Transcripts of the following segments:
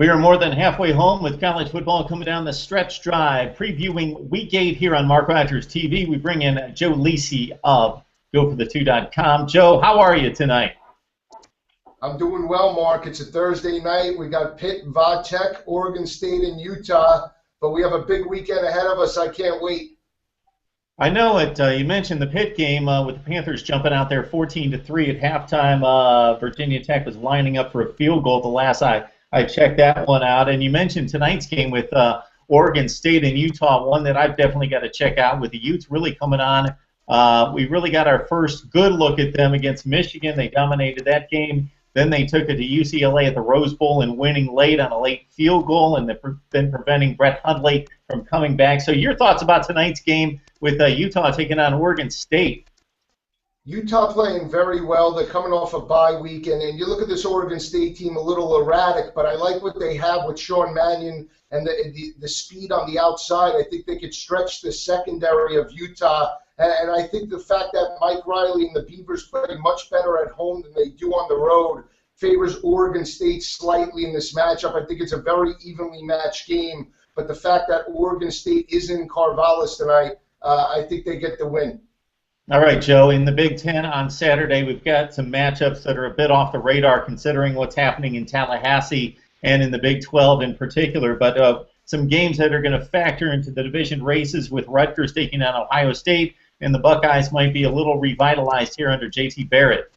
We are more than halfway home with college football coming down the stretch drive. Previewing Week 8 here on Mark Rogers TV, we bring in Joe Lisi of GoForThe2.com. Joe, how are you tonight? I'm doing well, Mark. It's a Thursday night. We got Pitt, Va-Tech, Oregon State, and Utah, but we have a big weekend ahead of us. I can't wait. I know it. You mentioned the Pitt game with the Panthers jumping out there 14-3 at halftime. Virginia Tech was lining up for a field goal the last I checked that one out. And you mentioned tonight's game with Oregon State and Utah, one that I've definitely got to check out with the Utes really coming on. We really got our first good look at them against Michigan. They dominated that game. Then they took it to UCLA at the Rose Bowl and winning late on a late field goal and then preventing Brett Hundley from coming back. So your thoughts about tonight's game with Utah taking on Oregon State? Utah playing very well. They're coming off a bye week, and you look at this Oregon State team, a little erratic, but I like what they have with Sean Mannion and the speed on the outside. I think they could stretch the secondary of Utah, and I think the fact that Mike Riley and the Beavers play much better at home than they do on the road favors Oregon State slightly in this matchup. I think it's a very evenly matched game, but the fact that Oregon State is in Corvallis tonight, I think they get the win. All right, Joe, in the Big Ten on Saturday, we've got some matchups that are a bit off the radar considering what's happening in Tallahassee and in the Big 12 in particular, but some games that are going to factor into the division races with Rutgers taking on Ohio State, and the Buckeyes might be a little revitalized here under J.T. Barrett.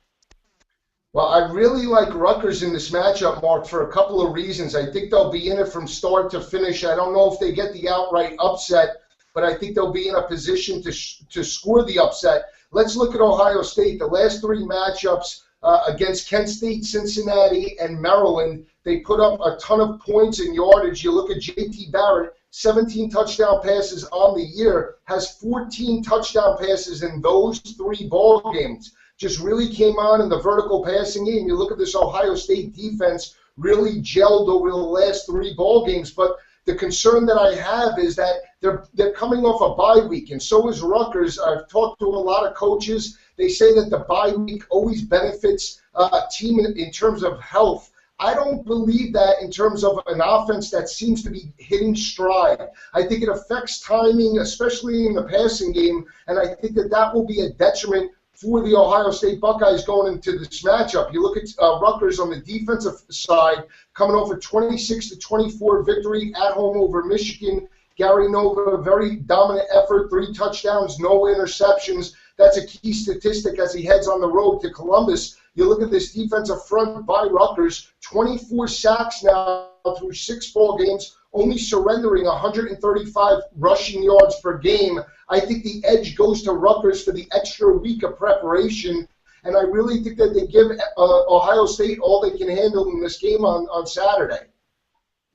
Well, I really like Rutgers in this matchup, Mark, for a couple of reasons. I think they'll be in it from start to finish. I don't know if they get the outright upset, but I think they'll be in a position to score the upset. Let's look at Ohio State. The last three matchups against Kent State, Cincinnati, and Maryland, they put up a ton of points and yardage. You look at J.T. Barrett, 17 touchdown passes on the year, has 14 touchdown passes in those three ball games. Just really came on in the vertical passing game. You look at this Ohio State defense, really gelled over the last three ball games, but the concern that I have is that they're coming off a bye week, and so is Rutgers. I've talked to a lot of coaches. They say that the bye week always benefits a team in terms of health. I don't believe that in terms of an offense that seems to be hitting stride. I think it affects timing, especially in the passing game, and I think that will be a detriment for the Ohio State Buckeyes going into this matchup. You look at Rutgers on the defensive side, coming off a 26-24 victory at home over Michigan. Gary Nova, very dominant effort, 3 touchdowns, no interceptions. That's a key statistic as he heads on the road to Columbus. You look at this defensive front by Rutgers, 24 sacks now through 6 ball games, only surrendering 135 rushing yards per game. I think the edge goes to Rutgers for the extra week of preparation, and I really think that they give Ohio State all they can handle in this game on Saturday.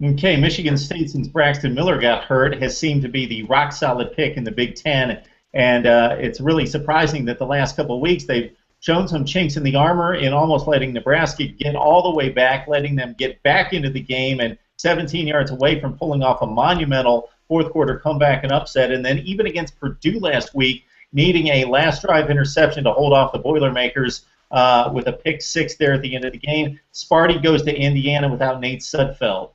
Okay, Michigan State, since Braxton Miller got hurt, has seemed to be the rock-solid pick in the Big Ten, and it's really surprising that the last couple of weeks they've shown some chinks in the armor in almost letting Nebraska get all the way back, letting them get back into the game, and 17 yards away from pulling off a monumental fourth-quarter comeback and upset, and then even against Purdue last week, needing a last-drive interception to hold off the Boilermakers with a pick 6 there at the end of the game. Sparty goes to Indiana without Nate Sudfeld.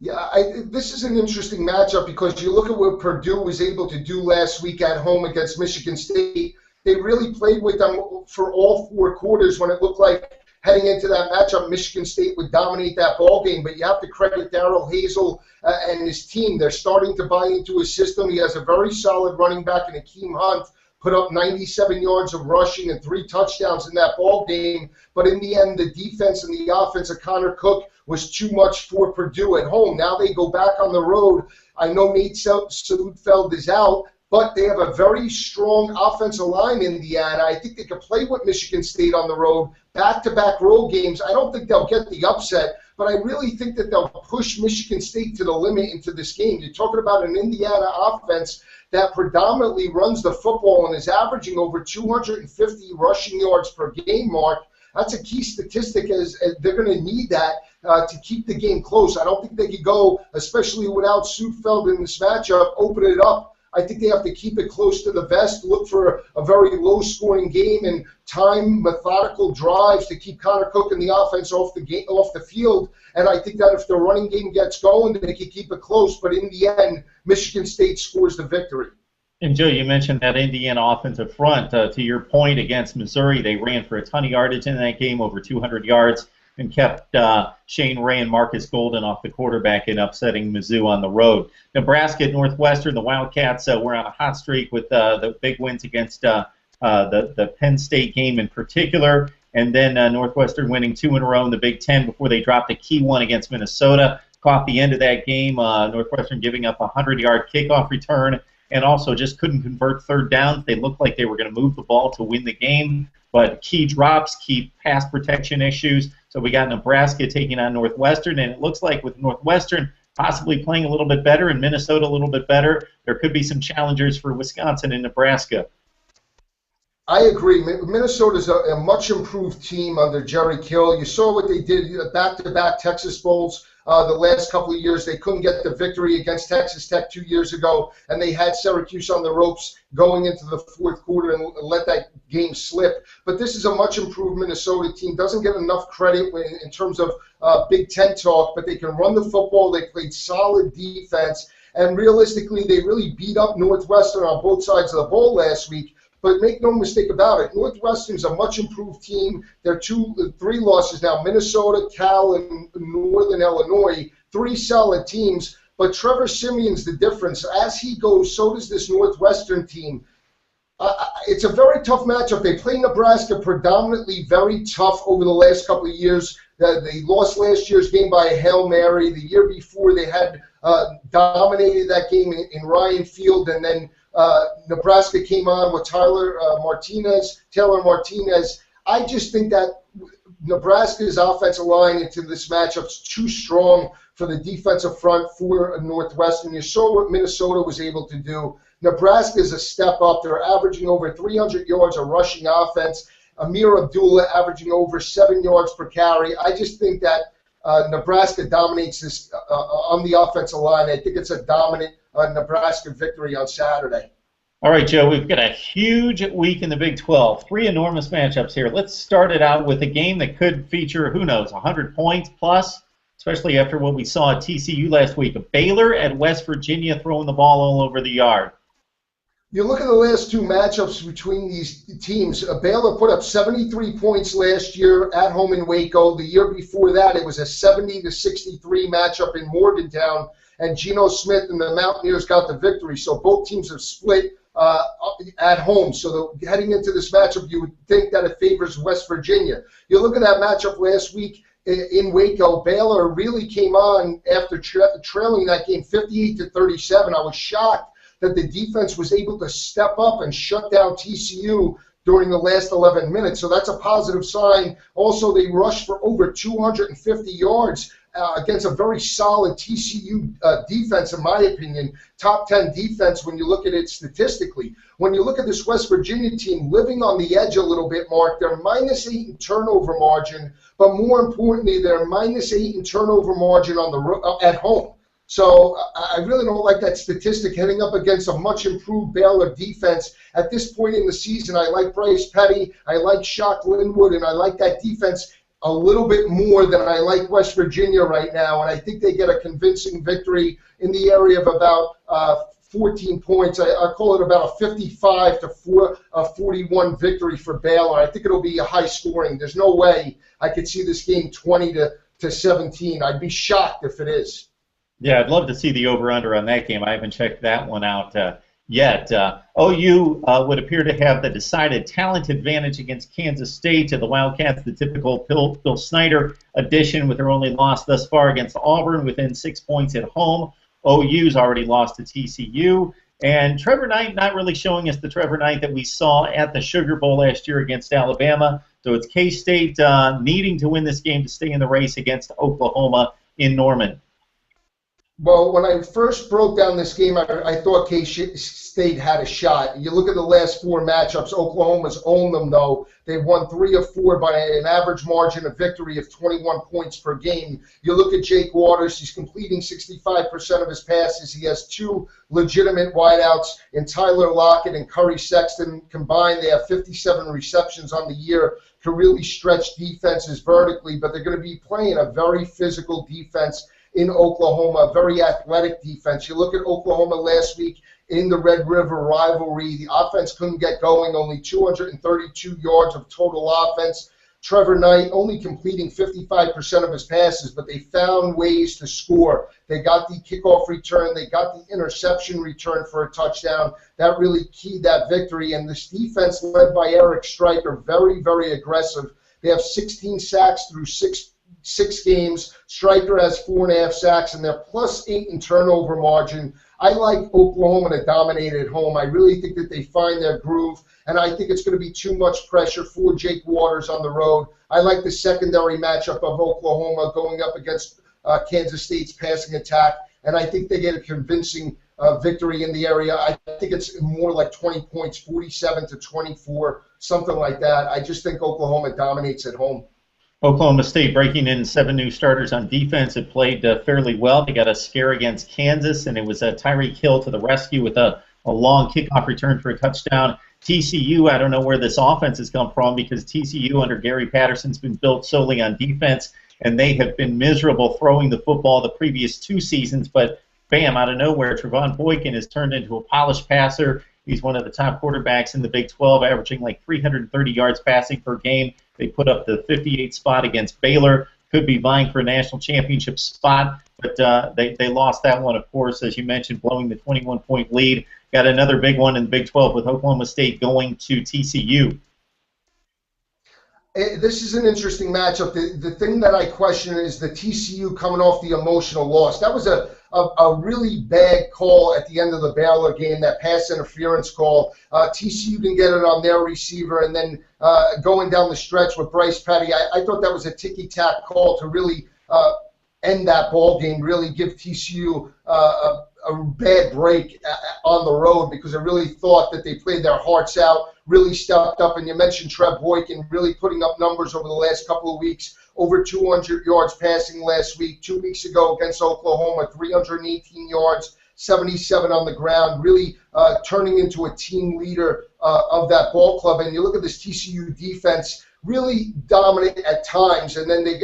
Yeah, this is an interesting matchup because you look at what Purdue was able to do last week at home against Michigan State. They really played with them for all 4 quarters when it looked like heading into that matchup, Michigan State would dominate that ball game. But you have to credit Darrell Hazel and his team. They're starting to buy into his system. He has a very solid running back in Akeem Hunt, put up 97 yards of rushing and 3 touchdowns in that ball game. But in the end, the defense and the offense of Connor Cook was too much for Purdue at home. Now they go back on the road. I know Nate Sudfeld is out, but they have a very strong offensive line in Indiana. I think they can play with Michigan State on the road, back-to-back road games. I don't think they'll get the upset, but I really think that they'll push Michigan State to the limit into this game. You're talking about an Indiana offense that predominantly runs the football and is averaging over 250 rushing yards per game, Mark. That's a key statistic, as they're going to need that to keep the game close. I don't think they could go, especially without Sudfeld in this matchup, open it up I think they have to keep it close to the vest, look for a very low-scoring game, and time methodical drives to keep Connor Cook and the offense off the field. And I think that if the running game gets going, they can keep it close. But in the end, Michigan State scores the victory. And Joe, you mentioned that Indiana offensive front. To your point, against Missouri, they ran for a ton of yardage in that game, over 200 yards, and kept Shane Ray and Marcus Golden off the quarterback in upsetting Mizzou on the road. Nebraska at Northwestern, the Wildcats were on a hot streak with the big wins against the Penn State game in particular, and then Northwestern winning 2 in a row in the Big Ten before they dropped a key one against Minnesota. Caught the end of that game, Northwestern giving up a 100-yard kickoff return, and also just couldn't convert third downs. They looked like they were going to move the ball to win the game, but key drops, key pass protection issues. So we got Nebraska taking on Northwestern, and it looks like with Northwestern possibly playing a little bit better and Minnesota a little bit better, there could be some challengers for Wisconsin and Nebraska. I agree. Minnesota's a much improved team under Jerry Kill. You saw what they did back-to-back Texas Bowls the last couple of years. They couldn't get the victory against Texas Tech 2 years ago, and they had Syracuse on the ropes going into the fourth quarter and let that game slip. But this is a much improved Minnesota team. Doesn't get enough credit in terms of Big Ten talk, but they can run the football. They played solid defense, and realistically, they really beat up Northwestern on both sides of the ball last week. But make no mistake about it, Northwestern's a much improved team. They're 3 losses now: Minnesota, Cal, and Northern Illinois. 3 solid teams. But Trevor Simeon's the difference. As he goes, so does this Northwestern team. It's a very tough matchup. They play Nebraska predominantly very tough over the last couple of years. They lost last year's game by a Hail Mary. The year before, they had dominated that game in Ryan Field, and then Nebraska came on with Taylor Martinez. I just think that Nebraska's offensive line into this matchup is too strong for the defensive front for Northwestern. You saw what Minnesota was able to do. Nebraska is a step up. They're averaging over 300 yards of rushing offense. Amir Abdullah averaging over 7 yards per carry. I just think that Nebraska dominates this on the offensive line. I think it's a dominant Nebraska victory on Saturday. All right, Joe, we've got a huge week in the Big 12. 3 enormous matchups here. Let's start it out with a game that could feature, who knows, 100 points plus, especially after what we saw at TCU last week. Baylor at West Virginia throwing the ball all over the yard. You look at the last 2 matchups between these teams. Baylor put up 73 points last year at home in Waco. The year before that, it was a 70-63 matchup in Morgantown, and Geno Smith and the Mountaineers got the victory. So both teams have split at home. So heading into this matchup, you would think that it favors West Virginia. You look at that matchup last week in Waco. Baylor really came on after trailing that game 58-37. I was shocked that the defense was able to step up and shut down TCU during the last 11 minutes. So that's a positive sign. Also, they rushed for over 250 yards against a very solid TCU defense, in my opinion. Top 10 defense when you look at it statistically. When you look at this West Virginia team living on the edge a little bit, Mark, they're -8 in turnover margin, but more importantly, they're -8 in turnover margin on the at home. So I really don't like that statistic heading up against a much improved Baylor defense. At this point in the season, I like Bryce Petty, I like Shock Linwood, and I like that defense a little bit more than I like West Virginia right now. And I think they get a convincing victory in the area of about 14 points. I call it about a 55-41 victory for Baylor. I think it'll be a high scoring. There's no way I could see this game 20-17. I'd be shocked if it is. Yeah, I'd love to see the over-under on that game. I haven't checked that one out yet. OU would appear to have the decided talent advantage against Kansas State. The Wildcats, the typical Bill Snyder addition with their only loss thus far against Auburn within 6 points at home. OU's already lost to TCU. And Trevor Knight not really showing us the Trevor Knight that we saw at the Sugar Bowl last year against Alabama. So it's K-State needing to win this game to stay in the race against Oklahoma in Norman. Well, when I first broke down this game, I thought K-State had a shot. You look at the last 4 matchups, Oklahoma's owned them, though. They won 3 of 4 by an average margin of victory of 21 points per game. You look at Jake Waters, he's completing 65% of his passes. He has 2 legitimate wideouts in Tyler Lockett and Curry Sexton. Combined, they have 57 receptions on the year, to really stretch defenses vertically, but they're going to be playing a very physical defense in Oklahoma, a very athletic defense. You look at Oklahoma last week in the Red River rivalry, the offense couldn't get going, only 232 yards of total offense. Trevor Knight only completing 55% of his passes, but they found ways to score. They got the kickoff return. They got the interception return for a touchdown. That really keyed that victory. And this defense led by Eric Stryker, very, very aggressive. They have 16 sacks through six games. Stryker has 4.5 sacks, and they're +8 in turnover margin. I like Oklahoma to dominate at home. I really think that they find their groove, and I think it's going to be too much pressure for Jake Waters on the road. I like the secondary matchup of Oklahoma going up against Kansas State's passing attack, and I think they get a convincing victory in the area. I think it's more like 20 points, 47-24, something like that. I just think Oklahoma dominates at home. Oklahoma State breaking in 7 new starters on defense. It played fairly well. They got a scare against Kansas, and it was Tyreek Hill to the rescue with a long kickoff return for a touchdown. TCU, I don't know where this offense has come from, because TCU under Gary Patterson's been built solely on defense, and they have been miserable throwing the football the previous 2 seasons. But bam, out of nowhere, Trevon Boykin has turned into a polished passer. He's one of the top quarterbacks in the Big 12, averaging like 330 yards passing per game. They put up the 58 spot against Baylor. Could be vying for a national championship spot, but they lost that one, of course, as you mentioned, blowing the 21-point lead. Got another big one in the Big 12 with Oklahoma State going to TCU. This is an interesting matchup. The thing that I question is the TCU coming off the emotional loss. That was a really bad call at the end of the Baylor game, that pass interference call. TCU didn't get it on their receiver, and then going down the stretch with Bryce Petty, I thought that was a ticky-tack call to really end that ball game, really give TCU a bad break on the road, because I really thought that they played their hearts out, really stepped up. And you mentioned Trev Boykin really putting up numbers over the last couple of weeks, over 200 yards passing last week. 2 weeks ago against Oklahoma, 318 yards, 77 on the ground, really turning into a team leader of that ball club. And you look at this TCU defense, really dominant at times, and then they,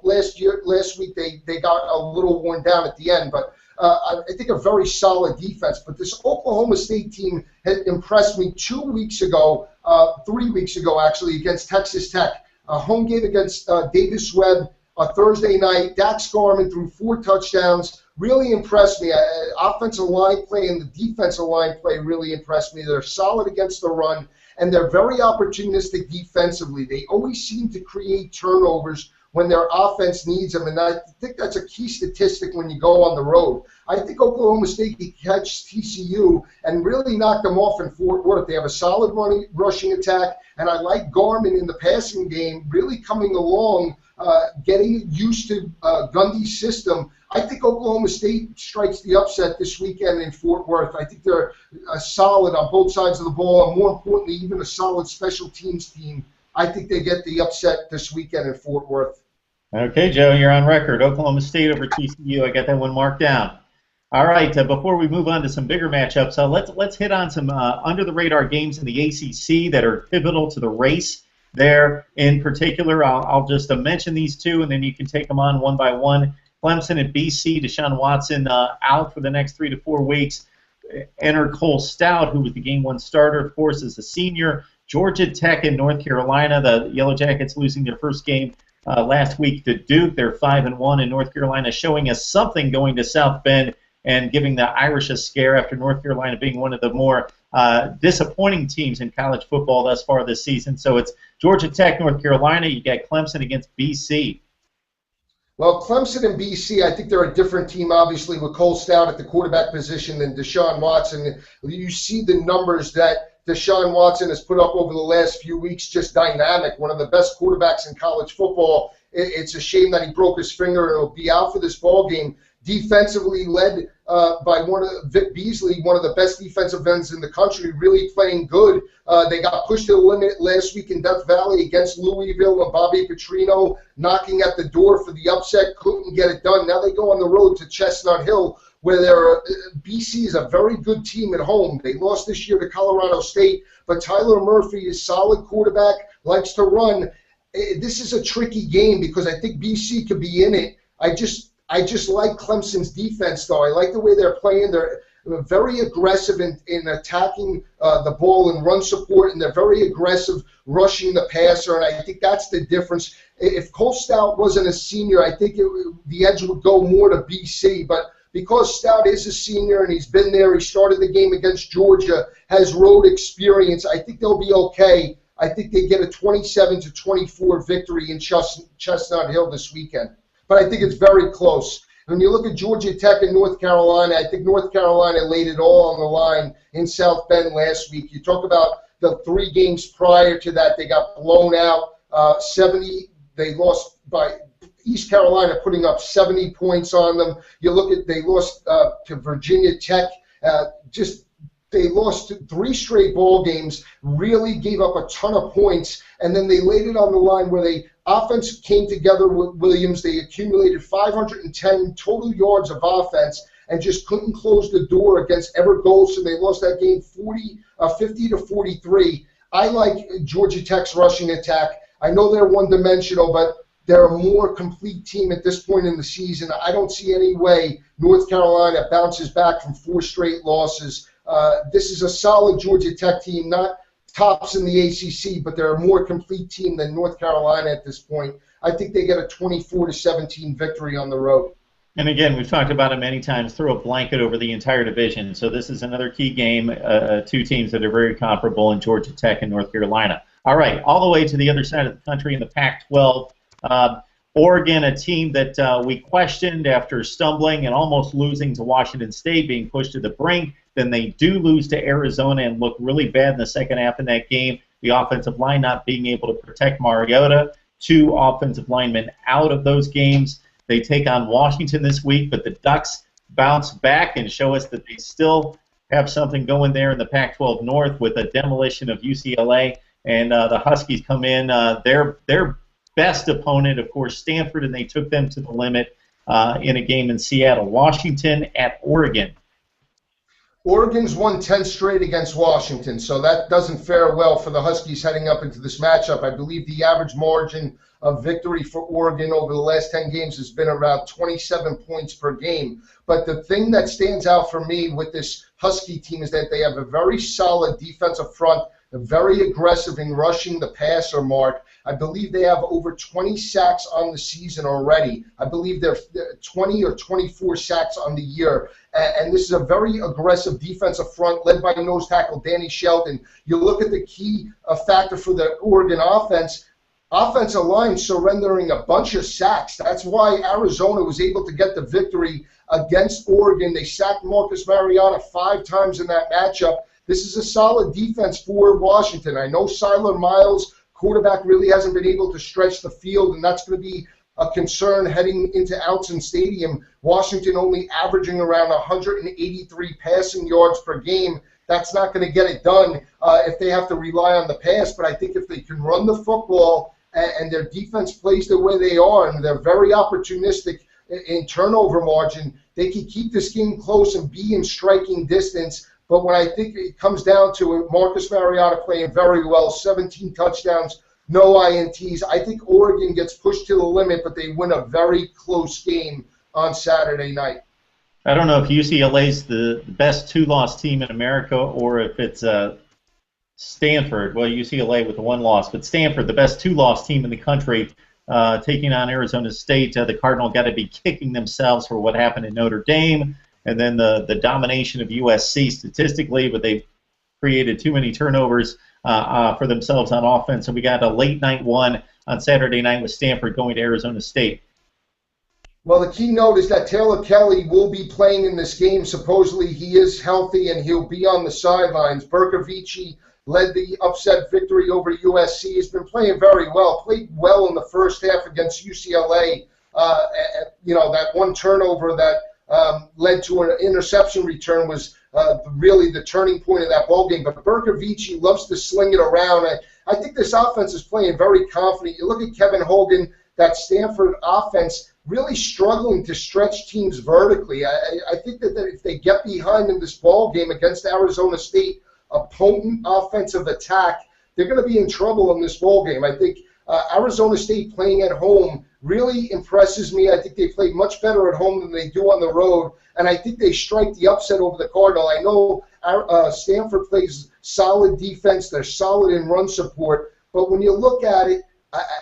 last week they got a little worn down at the end, but I think a very solid defense. But this Oklahoma State team had impressed me 3 weeks ago actually, against Texas Tech. A home game against Davis Webb Thursday night. Dax Garman threw 4 touchdowns. Really impressed me. Offensive line play and the defensive line play really impressed me. They're solid against the run, and they're very opportunistic defensively. They always seem to create turnovers when their offense needs them, and I think that's a key statistic when you go on the road. I think Oklahoma State can catch TCU and really knock them off in Fort Worth. They have a solid rushing attack, and I like Garmin in the passing game really coming along, getting used to Gundy's system. I think Oklahoma State strikes the upset this weekend in Fort Worth. I think they're solid on both sides of the ball, and more importantly, even a solid special teams team. I think they get the upset this weekend in Fort Worth. Okay, Joe, you're on record. Oklahoma State over TCU. I got that one marked down. All right, before we move on to some bigger matchups, let's hit on some under-the-radar games in the ACC that are pivotal to the race there. In particular, I'll just mention these 2, and then you can take them on one by one. Clemson and BC, Deshaun Watson out for the next 3 to 4 weeks. Enter Cole Stout, who was the Game 1 starter, of course, as a senior. Georgia Tech and North Carolina, the Yellow Jackets losing their first game last week to Duke. They're 5-1, and North Carolina showing us something going to South Bend and giving the Irish a scare after North Carolina being one of the more disappointing teams in college football thus far this season. So it's Georgia Tech, North Carolina. You got Clemson against BC. Well, Clemson and BC, I think they're a different team, obviously, with Cole Stout at the quarterback position than Deshaun Watson. You see the numbers that Deshaun Watson has put up over the last few weeks, just dynamic, one of the best quarterbacks in college football. It's a shame that he broke his finger and will be out for this ball game. defensively led by Vic Beasley, one of the best defensive ends in the country, really playing good. They got pushed to the limit last week in Death Valley against Louisville, and Bobby Petrino knocking at the door for the upset, couldn't get it done. Now they go on the road to Chestnut Hill, where BC is a very good team at home. They lost this year to Colorado State, but Tyler Murphy is solid quarterback, likes to run. This is a tricky game because I think BC could be in it. I just like Clemson's defense, though. I like the way they're playing. They're very aggressive in attacking the ball and run support, and they're very aggressive rushing the passer, and I think that's the difference. If Cole Stout wasn't a senior, I think the edge would go more to BC, but because Stout is a senior and he's been there, he started the game against Georgia, has road experience, I think they'll be okay. I think they get a 27-24 victory in Chestnut Hill this weekend. But I think it's very close. When you look at Georgia Tech and North Carolina, I think North Carolina laid it all on the line in South Bend last week. You talk about the 3 games prior to that, they got blown out 70. They lost by East Carolina putting up 70 points on them. You look at they lost to Virginia Tech. They lost 3 straight ball games, really gave up a ton of points, and then they laid it on the line where they offense came together with Williams. They accumulated 510 total yards of offense and just couldn't close the door against Everett Golson. They lost that game 50-43. I like Georgia Tech's rushing attack. I know they're one-dimensional, but they're a more complete team at this point in the season. I don't see any way North Carolina bounces back from 4 straight losses. This is a solid Georgia Tech team, not tops in the ACC, but they're a more complete team than North Carolina at this point. I think they get a 24-17 victory on the road. And again, we've talked about it many times, throw a blanket over the entire division. So this is another key game, 2 teams that are very comparable in Georgia Tech and North Carolina. All right, all the way to the other side of the country in the Pac-12. Oregon, a team that we questioned after stumbling and almost losing to Washington State, being pushed to the brink. Then they do lose to Arizona and look really bad in the second half in that game. The offensive line not being able to protect Mariota. 2 offensive linemen out of those games. They take on Washington this week, but the Ducks bounce back and show us that they still have something going there in the Pac-12 North with a demolition of UCLA. And the Huskies come in. Their best opponent, of course, Stanford, and they took them to the limit in a game in Seattle. Washington at Oregon. Oregon's won 10 straight against Washington, so that doesn't fare well for the Huskies heading up into this matchup. I believe the average margin of victory for Oregon over the last 10 games has been around 27 points per game. But the thing that stands out for me with this Husky team is that they have a very solid defensive front. They're very aggressive in rushing the passer, Mark. I believe they have over 20 sacks on the season already. I believe they're 20 or 24 sacks on the year. And this is a very aggressive defensive front led by nose tackle Danny Shelton. You look at the key factor for the Oregon offensive line surrendering a bunch of sacks. That's why Arizona was able to get the victory against Oregon. They sacked Marcus Mariota 5 times in that matchup. This is a solid defense for Washington. I know Siler Miles, quarterback, really hasn't been able to stretch the field, and that's going to be a concern heading into Autzen Stadium. Washington only averaging around 183 passing yards per game. That's not going to get it done if they have to rely on the pass, but I think if they can run the football and their defense plays the way they are, and they're very opportunistic in turnover margin, they can keep this game close and be in striking distance. But when I think it comes down to it, Marcus Mariota playing very well, 17 touchdowns, no INTs. I think Oregon gets pushed to the limit, but they win a very close game on Saturday night. I don't know if UCLA's the best 2-loss team in America or if it's Stanford. Well, UCLA with the 1 loss, but Stanford, the best 2-loss team in the country, taking on Arizona State. The Cardinals got to be kicking themselves for what happened in Notre Dame. And then the domination of USC statistically, but they've created too many turnovers for themselves on offense. So we got a late night one on Saturday night with Stanford going to Arizona State. Well, the key note is that Taylor Kelly will be playing in this game. Supposedly he is healthy and he'll be on the sidelines. Bercovici led the upset victory over USC. He's been playing very well, played well in the first half against UCLA. That one turnover that led to an interception return was really the turning point of that ball game. But Berkovici loves to sling it around. I think this offense is playing very confident. You look at Kevin Hogan, that Stanford offense really struggling to stretch teams vertically. I think that if they get behind in this ball game against Arizona State, a potent offensive attack, they're going to be in trouble in this ball game. I think Arizona State playing at home really impresses me. I think they play much better at home than they do on the road, and I think they strike the upset over the Cardinal. I know Stanford plays solid defense. They're solid in run support, but when you look at it,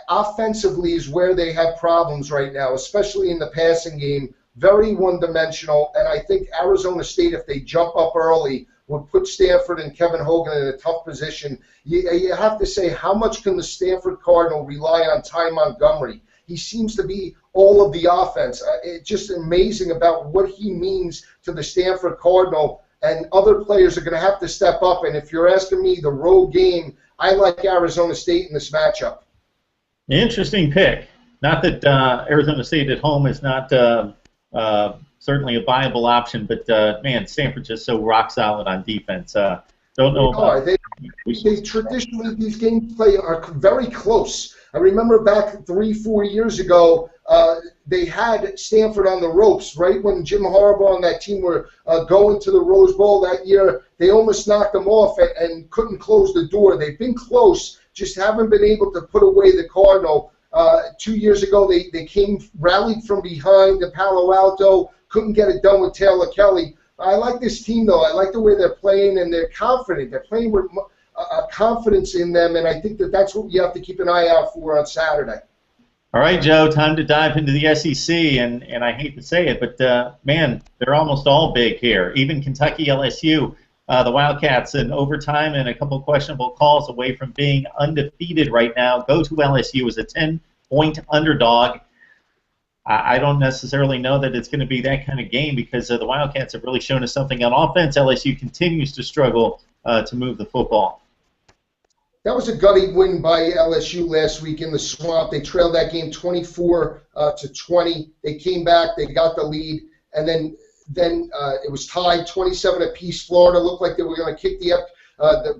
offensively is where they have problems right now, especially in the passing game. Very one-dimensional, and I think Arizona State, if they jump up early, would put Stanford and Kevin Hogan in a tough position. You have to say, how much can the Stanford Cardinal rely on Ty Montgomery? He seems to be all of the offense. It's just amazing about what he means to the Stanford Cardinal, and other players are going to have to step up. And if you're asking me the road game, I like Arizona State in this matchup. Interesting pick. Not that Arizona State at home is not certainly a viable option, but man, Stanford's just so rock solid on defense. Don't know about. They traditionally, these games are very close. I remember back 3-4 years ago, they had Stanford on the ropes right when Jim Harbaugh and that team were going to the Rose Bowl that year. They almost knocked them off and couldn't close the door. They've been close, just haven't been able to put away the Cardinal. 2 years ago, they rallied from behind the Palo Alto, couldn't get it done with Taylor Kelly. I like this team, though. I like the way they're playing, and they're confident. They're playing with confidence in them, and I think that that's what you have to keep an eye out for on Saturday. All right, Joe, time to dive into the SEC, and I hate to say it, but, man, they're almost all big here. Even Kentucky, LSU, the Wildcats in overtime and a couple questionable calls away from being undefeated right now. Go to LSU as a 10-point underdog. I don't necessarily know that it's going to be that kind of game because the Wildcats have really shown us something on offense. LSU continues to struggle to move the football. That was a gutty win by LSU last week in the Swamp. They trailed that game 24-20. They came back, they got the lead, and then it was tied 27 apiece. Florida looked like they were going to kick the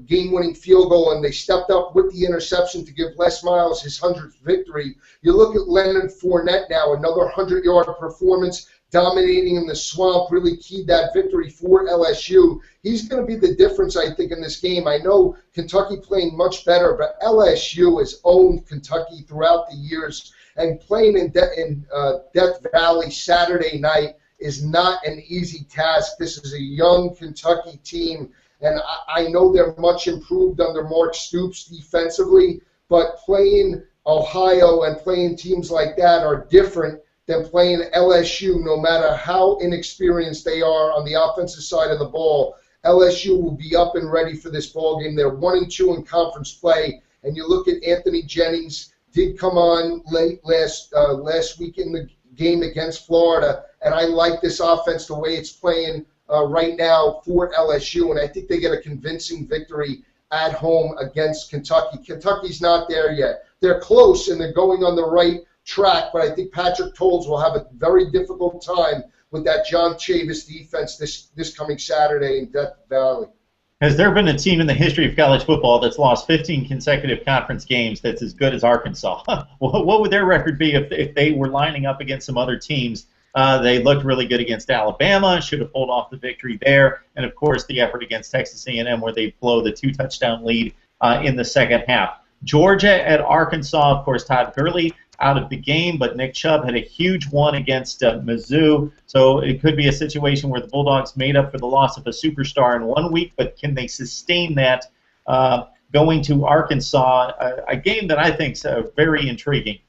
game-winning field goal, and they stepped up with the interception to give Les Miles his 100th victory. You look at Leonard Fournette now, another 100-yard performance, dominating in the Swamp, really keyed that victory for LSU. He's going to be the difference, I think, in this game. I know Kentucky playing much better, but LSU has owned Kentucky throughout the years, and playing in Death Valley Saturday night is not an easy task. This is a young Kentucky team, and I know they're much improved under Mark Stoops defensively, but playing Ohio and playing teams like that are different than playing LSU, no matter how inexperienced they are on the offensive side of the ball. LSU will be up and ready for this ball game. They're 1-2 in conference play, and you look at Anthony Jennings, did come on late last week in the game against Florida, and I like this offense the way it's playing right now for LSU, and I think they get a convincing victory at home against Kentucky. Kentucky's not there yet. They're close, and they're going on the right track, but I think Patrick Tolles will have a very difficult time with that John Chavis defense this coming Saturday in Death Valley. Has there been a team in the history of college football that's lost 15 consecutive conference games that's as good as Arkansas? What would their record be if they were lining up against some other teams? They looked really good against Alabama, should have pulled off the victory there, and of course the effort against Texas A&M where they blow the 2-touchdown lead in the second half. Georgia at Arkansas, of course, Todd Gurley out of the game, but Nick Chubb had a huge one against Mizzou, so it could be a situation where the Bulldogs made up for the loss of a superstar in 1 week, but can they sustain that going to Arkansas, a game that I think is very intriguing?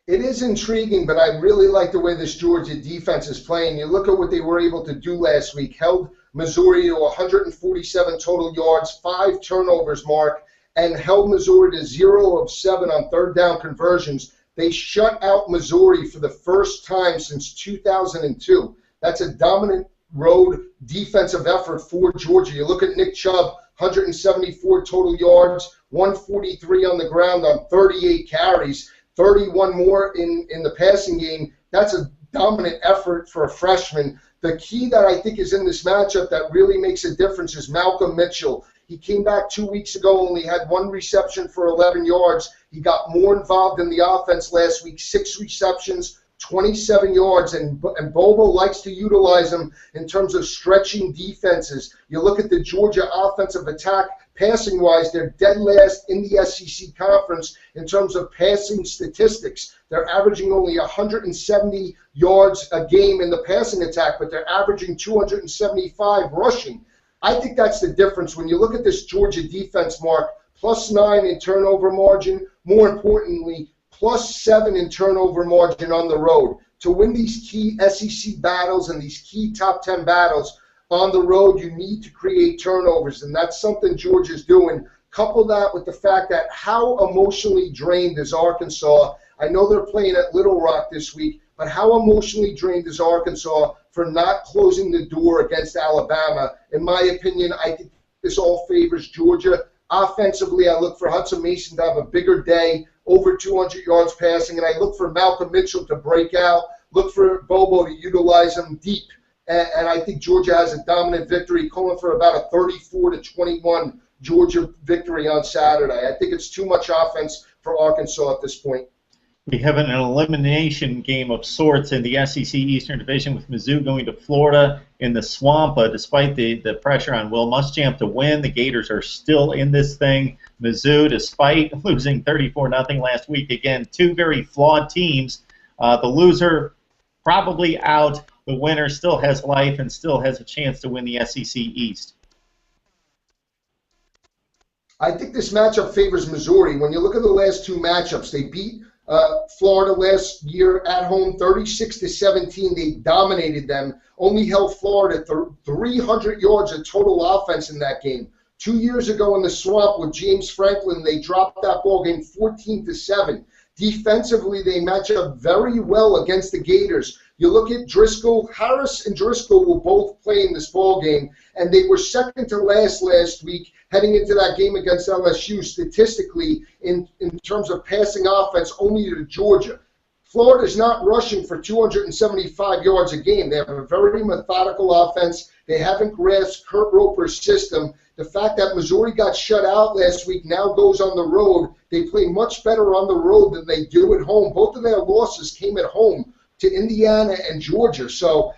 It is intriguing, but I really like the way this Georgia defense is playing. You look at what they were able to do last week, held Missouri to 147 total yards, 5 turnovers, Mark, and held Missouri to 0 of 7 on third down conversions. They shut out Missouri for the first time since 2002. That's a dominant road defensive effort for Georgia. You look at Nick Chubb, 174 total yards, 143 on the ground on 38 carries, 31 more in the passing game. That's a dominant effort for a freshman. The key that I think is in this matchup that really makes a difference is Malcolm Mitchell. He came back 2 weeks ago, only had 1 reception for 11 yards. He got more involved in the offense last week, 6 receptions, 27 yards, and Bobo likes to utilize him in terms of stretching defenses. You look at the Georgia offensive attack, passing-wise, they're dead last in the SEC conference in terms of passing statistics. They're averaging only 170 yards a game in the passing attack, but they're averaging 275 rushing. I think that's the difference. When you look at this Georgia defense, Mark, +9 in turnover margin, more importantly, +7 in turnover margin on the road. To win these key SEC battles and these key top 10 battles on the road, you need to create turnovers, and that's something Georgia's doing. Couple that with the fact that how emotionally drained is Arkansas. I know they're playing at Little Rock this week, but how emotionally drained is Arkansas for not closing the door against Alabama? In my opinion, I think this all favors Georgia. Offensively, I look for Hudson Mason to have a bigger day, over 200 yards passing, and I look for Malcolm Mitchell to break out, look for Bobo to utilize him deep, and I think Georgia has a dominant victory, calling for about a 34-21 Georgia victory on Saturday. I think it's too much offense for Arkansas at this point. We have an elimination game of sorts in the SEC Eastern Division with Mizzou going to Florida in the Swamp. Despite the pressure on Will Muschamp to win, the Gators are still in this thing. Mizzou, despite losing 34-0 last week, again, 2 very flawed teams. The loser probably out. The winner still has life and still has a chance to win the SEC East. I think this matchup favors Missouri. When you look at the last 2 matchups, they beat Florida last year at home 36-17. They dominated them, only held Florida 300 yards of total offense in that game. 2 years ago in the Swamp with James Franklin, they dropped that ball game 14-7. Defensively, they match up very well against the Gators. You look at Driscoll, Harris and Driscoll will both play in this ball game, and they were second to last week heading into that game against LSU statistically in terms of passing offense only to Georgia. Florida's not rushing for 275 yards a game. They have a very methodical offense. They haven't grasped Kurt Roper's system. The fact that Missouri got shut out last week now goes on the road. They play much better on the road than they do at home. Both of their losses came at home to Indiana and Georgia. So,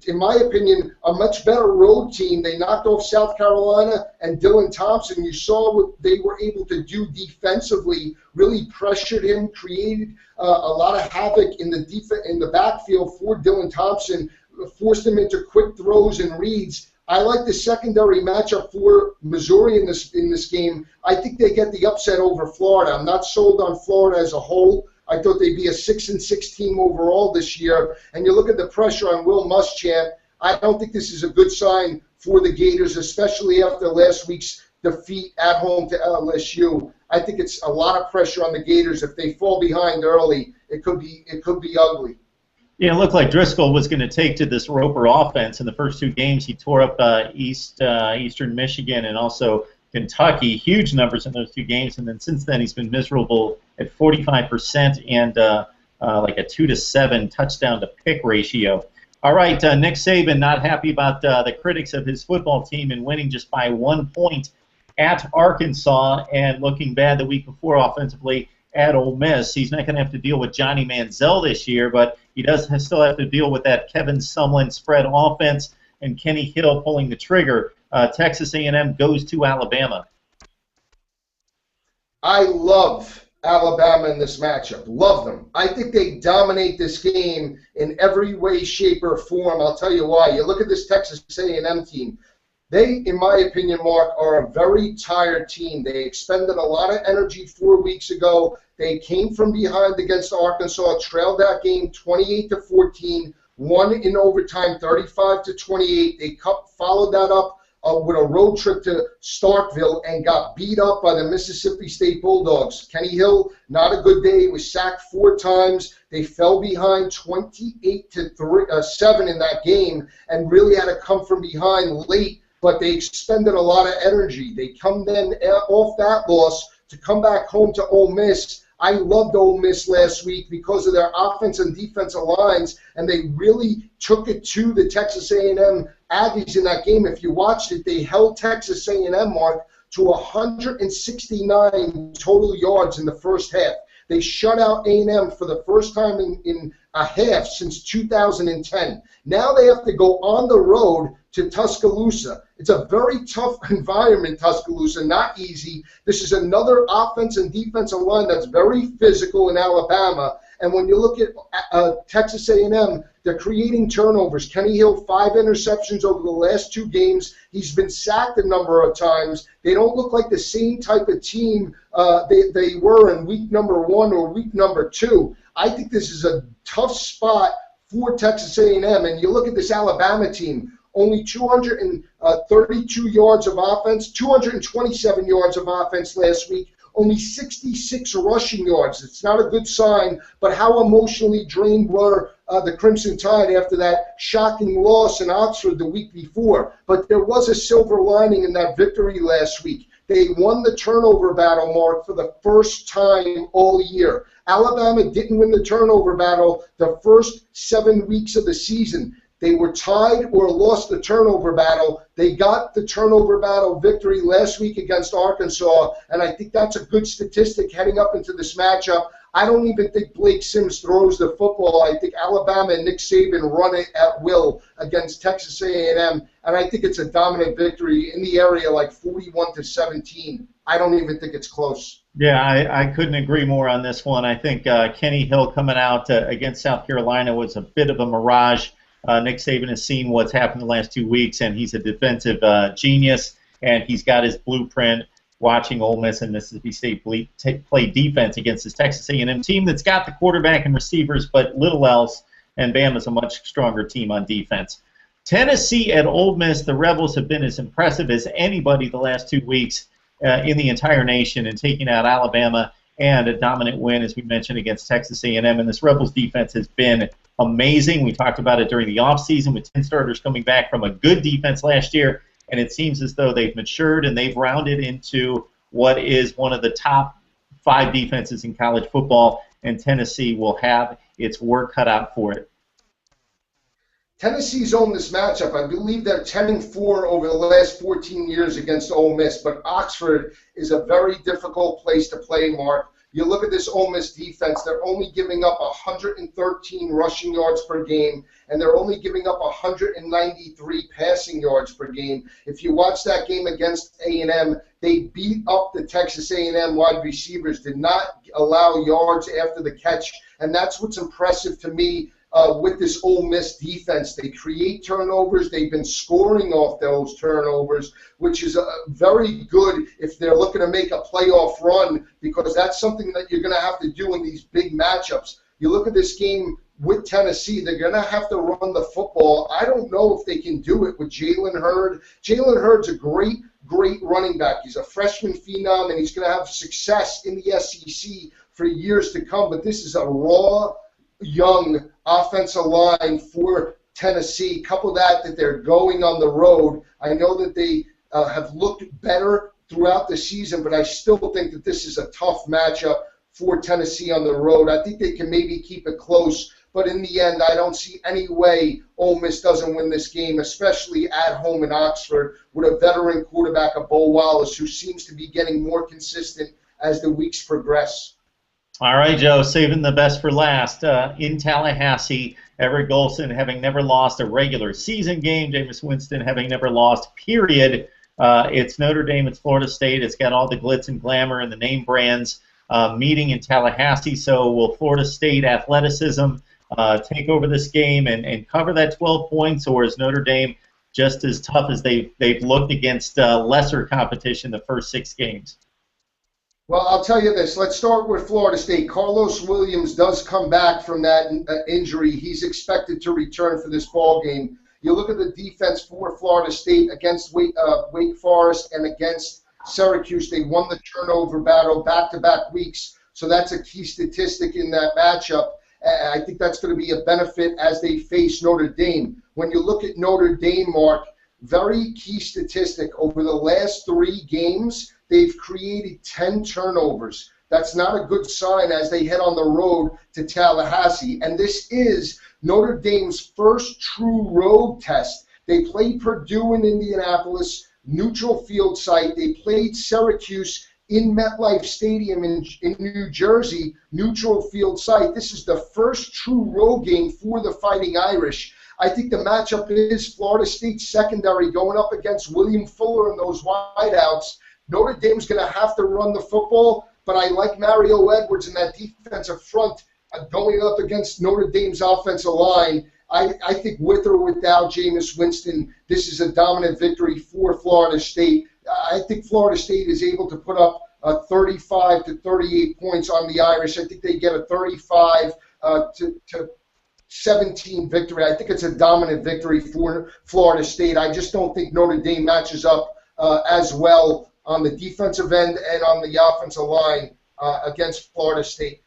in my opinion, a much better road team. They knocked off South Carolina and Dylan Thompson. You saw what they were able to do defensively, really pressured him, created a lot of havoc in the backfield for Dylan Thompson, forced him into quick throws and reads. I like the secondary matchup for Missouri in this game. I think they get the upset over Florida. I'm not sold on Florida as a whole. I thought they'd be a 6-6 team overall this year. And you look at the pressure on Will Muschamp, I don't think this is a good sign for the Gators, especially after last week's defeat at home to LSU. I think it's a lot of pressure on the Gators. If they fall behind early, it could be ugly. Yeah, it looked like Driscoll was going to take to this Roper offense in the first 2 games. He tore up Eastern Michigan and also Kentucky, huge numbers in those 2 games, and then since then he's been miserable at 45% and like a 2-7 touchdown to pick ratio. All right, Nick Saban not happy about the critics of his football team and winning just by 1 point at Arkansas and looking bad the week before offensively at Ole Miss. He's not going to have to deal with Johnny Manziel this year, but he does still have to deal with that Kevin Sumlin spread offense and Kenny Hill pulling the trigger. Texas A&M goes to Alabama. I love Alabama in this matchup. Love them. I think they dominate this game in every way, shape, or form. I'll tell you why. You look at this Texas A&M team. They, in my opinion, Mark, are a very tired team. They expended a lot of energy 4 weeks ago. They came from behind against Arkansas, trailed that game 28-14, won in overtime 35-28. They followed that up with a road trip to Starkville and got beat up by the Mississippi State Bulldogs. Kenny Hill, not a good day. He was sacked 4 times. They fell behind 28-7 in that game and really had to come from behind late, but they expended a lot of energy. They come then off that loss to come back home to Ole Miss. I loved Ole Miss last week because of their offense and defensive lines, and they really took it to the Texas A&M Aggies in that game. If you watched it, they held Texas A&M, Mark, to 169 total yards in the first half. They shut out A&M for the first time in a half since 2010. Now they have to go on the road to Tuscaloosa. It's a very tough environment, Tuscaloosa, not easy. This is another offense and defensive line that's very physical in Alabama. And when you look at Texas A&M, they're creating turnovers. Kenny Hill, 5 interceptions over the last 2 games. He's been sacked a number of times. They don't look like the same type of team they were in week number 1 or week number 2. I think this is a tough spot for Texas A&M. And you look at this Alabama team, only 232 yards of offense, 227 yards of offense last week, only 66 rushing yards. It's not a good sign, but how emotionally drained were the Crimson Tide after that shocking loss in Oxford the week before. But there was a silver lining in that victory last week. They won the turnover battle, Mark, for the first time all year. Alabama didn't win the turnover battle the first 7 weeks of the season. They were tied or lost the turnover battle. They got the turnover battle victory last week against Arkansas, and I think that's a good statistic heading up into this matchup. I don't even think Blake Sims throws the football. I think Alabama and Nick Saban run it at will against Texas A&M, and I think it's a dominant victory in the area, like 41-17. I don't even think it's close. Yeah, I couldn't agree more on this one. I think Kenny Hill coming out against South Carolina was a bit of a mirage. Nick Saban has seen what's happened the last 2 weeks, and he's a defensive genius, and he's got his blueprint watching Ole Miss and Mississippi State play defense against this Texas A&M team that's got the quarterback and receivers, but little else, and Bama's a much stronger team on defense. Tennessee at Ole Miss, the Rebels have been as impressive as anybody the last 2 weeks in the entire nation, and taking out Alabama, and a dominant win, as we mentioned, against Texas A&M. And this Rebels defense has been amazing. We talked about it during the offseason with 10 starters coming back from a good defense last year, and it seems as though they've matured and they've rounded into what is one of the top 5 defenses in college football, and Tennessee will have its work cut out for it. Tennessee's owned this matchup. I believe they're 10-4 over the last 14 years against Ole Miss, but Oxford is a very difficult place to play, Mark. You look at this Ole Miss defense, they're only giving up 113 rushing yards per game, and they're only giving up 193 passing yards per game. If you watch that game against A&M, they beat up the Texas A&M wide receivers, did not allow yards after the catch, and that's what's impressive to me with this Ole Miss defense. They create turnovers. They've been scoring off those turnovers, which is very good if they're looking to make a playoff run, because that's something that you're going to have to do in these big matchups. You look at this game with Tennessee, they're going to have to run the football. I don't know if they can do it with Jalen Hurd. Jalen Hurd's a great running back. He's a freshman phenom, and he's going to have success in the SEC for years to come. But this is a raw, young offensive line for Tennessee. Couple that they're going on the road. I know that they have looked better throughout the season, but I still think that this is a tough matchup for Tennessee on the road. I think they can maybe keep it close, but in the end, I don't see any way Ole Miss doesn't win this game, especially at home in Oxford with a veteran quarterback, Bo Wallace, who seems to be getting more consistent as the weeks progress. All right, Joe, saving the best for last. In Tallahassee, Everett Golson having never lost a regular season game, Jameis Winston having never lost, period. It's Notre Dame, it's Florida State, it's got all the glitz and glamour and the name brands meeting in Tallahassee. So will Florida State athleticism take over this game and cover that 12 points, or is Notre Dame just as tough as they've looked against lesser competition the first 6 games? Well, I'll tell you this. Let's start with Florida State. Carlos Williams does come back from that injury. He's expected to return for this ball game. You look at the defense for Florida State against Wake Forest and against Syracuse. They won the turnover battle back-to-back weeks, so that's a key statistic in that matchup. I think that's going to be a benefit as they face Notre Dame. When you look at Notre Dame, Mark, very key statistic. Over the last 3 games, they've created 10 turnovers. That's not a good sign as they head on the road to Tallahassee. And this is Notre Dame's first true road test. They played Purdue in Indianapolis, neutral field site. They played Syracuse in MetLife Stadium in New Jersey, neutral field site. This is the first true road game for the Fighting Irish. I think the matchup is Florida State secondary going up against William Fuller and those wideouts. Notre Dame's going to have to run the football, but I like Mario Edwards in that defensive front going up against Notre Dame's offensive line. I think with or without Jameis Winston, this is a dominant victory for Florida State. I think Florida State is able to put up 35 to 38 points on the Irish. I think they get a 35 to 17 victory. I think it's a dominant victory for Florida State. I just don't think Notre Dame matches up as well on the defensive end and on the offensive line against Florida State.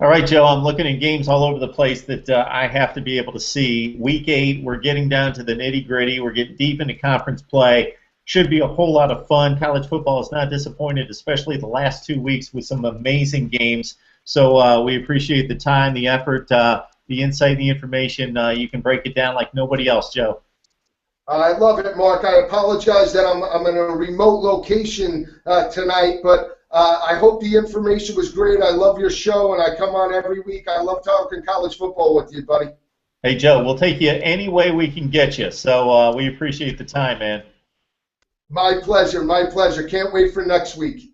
All right, Joe, I'm looking at games all over the place that I have to be able to see. Week 8, we're getting down to the nitty-gritty. We're getting deep into conference play. Should be a whole lot of fun. College football has not disappointed, especially the last 2 weeks with some amazing games. So we appreciate the time, the effort, the insight, the information. You can break it down like nobody else, Joe. I love it, Mark. I apologize that I'm in a remote location tonight, but I hope the information was great. I love your show, and I come on every week. I love talking college football with you, buddy. Hey, Joe, we'll take you any way we can get you. So we appreciate the time, man. My pleasure, my pleasure. Can't wait for next week.